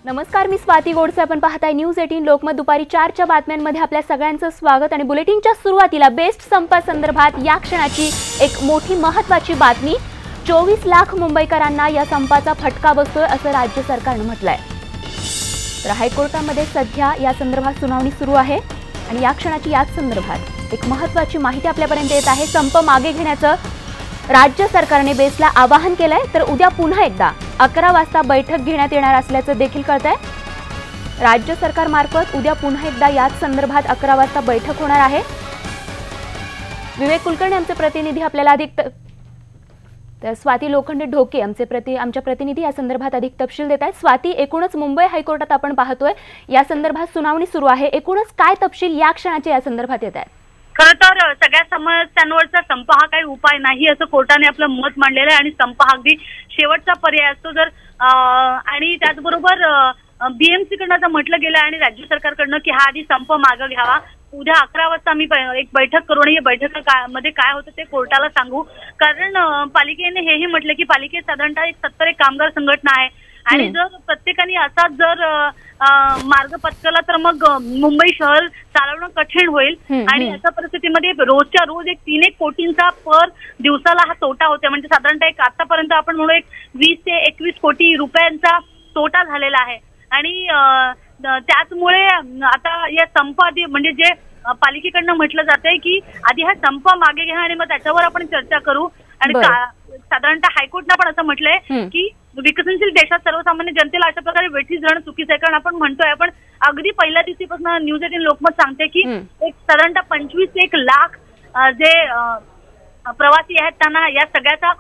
नमस्कार, मी स्वाती गोडसे. आपण पाहताय न्यूज 18 लोकमत. दुपारी 4च्या बातम्यांमध्ये आपल्या सगळ्यांचं स्वागत. आणि बुलेटिनच्या सुरुवातीला बेस्ट संपासंदर्भात या क्षणाची एक मोठी महत्त्वाची बातमी. 24 लाख मुंबईकरांना या संपाचा फटका बसतोय असं राज्य सरकारनं म्हटलंय. तर हायकोर्टामध्ये सध्या या संदर्भात सुनावणी सुरू आहे आणि या क्षणाची याच संदर्भात एक महत्त्वाची माहिती आपल्यापर्यंत येत आहे. संप मागे घेण्याचं राज्य सरकारने बेस्टला आवाहन केलंय. तर उद्या पुन्हा एकदा 11 वाजता बैठक घेण्यात येणार असल्याचं देखील कळतंय. राज्य सरकारमार्फत उद्या पुन्हा एकदा याच संदर्भात 11 वाजता बैठक होणार आहे. विवेक कुलकर्णी आमचे प्रतिनिधी आपल्याला अधिक तर स्वाती लोखंडे ढोके आमच्या प्रतिनिधी या संदर्भात अधिक तपशील देत आहेत. स्वाती, एकूणच मुंबई हायकोर्टात आपण पाहतोय या संदर्भात सुनावणी सुरू आहे. एकूणच काय तपशील या क्षणाचे या संदर्भात येत आहेत? खरं तर सगळ्या समस्यांवरचा संप हा काही उपाय नाही असं कोर्टाने आपलं मत मांडलेलं आहे आणि संप हा अगदी शेवटचा पर्याय असतो. जर आणि त्याचबरोबर बीएमसी कडनं म्हटलं गेलं आणि राज्य सरकारकडनं की हा आधी संप मागं घ्यावा. उद्या 11 वाजता आम्ही एक बैठक करू आणि या बैठकीमध्ये काय होतं ते कोर्टाला सांगू. कारण पालिकेने हेही म्हटलं की पालिकेत साधारणतः 70 कामगार संघटना आहे आणि जर प्रत्येकाने असाच जर मार्ग पत्करला तर मग मुंबई शहर चालवणं कठीण होईल. आणि अशा परिस्थितीमध्ये रोजच्या रोज 3 कोटींचा पर दिवसाला हा तोटा होतो. म्हणजे साधारणतः एक आतापर्यंत आपण म्हणू 20 ते 21 कोटी रुपयांचा तोटा झालेला आहे. आणि त्याचमुळे आता या संप आधी म्हणजे जे पालिकेकडनं म्हटलं जातंय की आधी हा संप मागे घ्या आणि मग त्याच्यावर आपण चर्चा करू. आणि साधारणतः हायकोर्टनं पण असं म्हटलंय की विकसनशील देशात सर्वसामान्य जनतेला अशा प्रकारे वेठीस धरणं चुकीचं आहे. कारण आपण म्हणतोय, आपण अगदी पहिल्या दिवशीपासून न्यूज 18 लोकमत सांगते की एक साधारणतः 25 लाख जे प्रवासी आहेत त्यांना या सगळ्याचा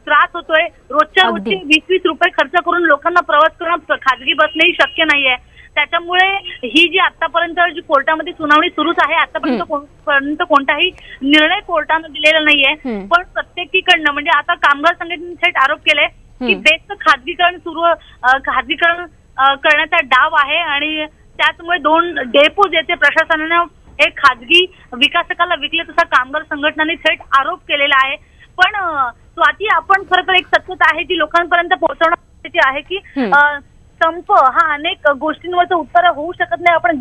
त्रास होतोय. रोजच्या रोजचे 20-20 रुपये खर्च करून लोकांना प्रवास करणं खाजगी बसणेही शक्य नाहीये. त्याच्यामुळे ही जी आतापर्यंत जी कोर्टामध्ये सुनावणी सुरूच आहे, आतापर्यंत कोणताही निर्णय कोर्टानं दिलेला नाहीये. पण प्रत्येकीकडनं म्हणजे आता कामगार संघटनेने थेट आरोप केले की बेस्ट खाजगीकरण खाजगीकरण करण्याचा डाव आहे आणि त्याचमुळे 2 डेपोज येथे प्रशासनानं हे खाजगी विकासकाला विकले तसा कामगार संघटनांनी थेट आरोप केलेला आहे. पण स्वाती, आपण खरं तर एक सत्यता आहे ती लोकांपर्यंत पोहोचवण्याची आहे की संप हा अनेक गोष्टींवरचं उत्तर होऊ शकत नाही. आपण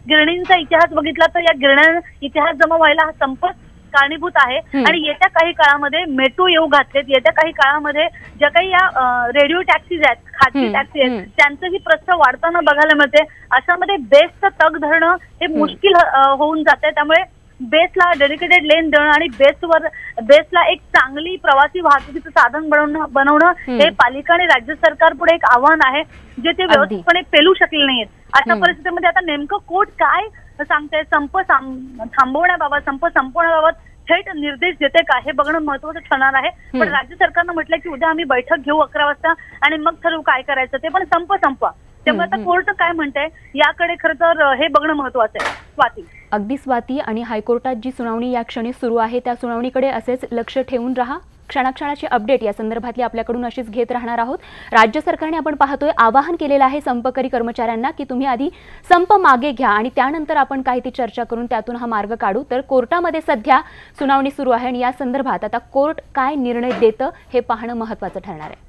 गिरणींचा इतिहास बघितला तर या गिरण्या इतिहास जमा व्हायला हा संप कारणीभूत आहे. आणि येत्या काही काळामध्ये मेट्रो येऊ घातलेत. येत्या काही काळामध्ये ज्या काही या रेडिओ टॅक्सीज आहेत, खाजगी टॅक्सी आहेत, त्यांचंही प्रस्थ वाढताना बघायला मिळते. अशामध्ये बेस्टचं तग धरणं हे मुश्किल होऊन जाते. त्यामुळे बेस्टला डेडिकेटेड लेन देणं आणि बेस्टला एक चांगली प्रवासी वाहतुकीचं साधन बनवणं हे पालिका आणि राज्य सरकार पुढे एक आव्हान आहे जे ते व्यवस्थितपणे पेलू शकले नाहीत. अशा परिस्थितीमध्ये आता नेमकं कोर्ट काय सांगते, संप थांबवण्याबाबत, संप संपवण्याबाबत थेट निर्देश देते का हे बघणं महत्वाचं ठरणार आहे. पण राज्य सरकारनं म्हटलंय की उद्या आम्ही बैठक घेऊ 11 वाजता आणि मग ठरवू काय करायचं ते. पण संपवा. त्यामुळे आता कोर्ट काय म्हणतंय याकडे खरं तर हे बघणं महत्वाचं आहे. स्वाती, अगदी स्वाती. आणि हायकोर्टात जी सुनावणी या क्षणी सुरू आहे त्या सुनावणीकडे असेच लक्ष ठेवून राहा. क्षणाक्षणाची अपडेट या संदर्भातली आपल्याकडून अशीच घेत राहणार आहोत. राज्य सरकारने आपण पाहतोय आवाहन केलेलं आहे संपकरी कर्मचाऱ्यांना की तुम्ही आधी संप मागे घ्या आणि त्यानंतर आपण काही ती चर्चा करून त्यातून हा मार्ग काढू. तर कोर्टामध्ये सध्या सुनावणी सुरू आहे आणि या संदर्भात आता कोर्ट काय निर्णय देतं हे पाहणं महत्त्वाचं ठरणार आहे.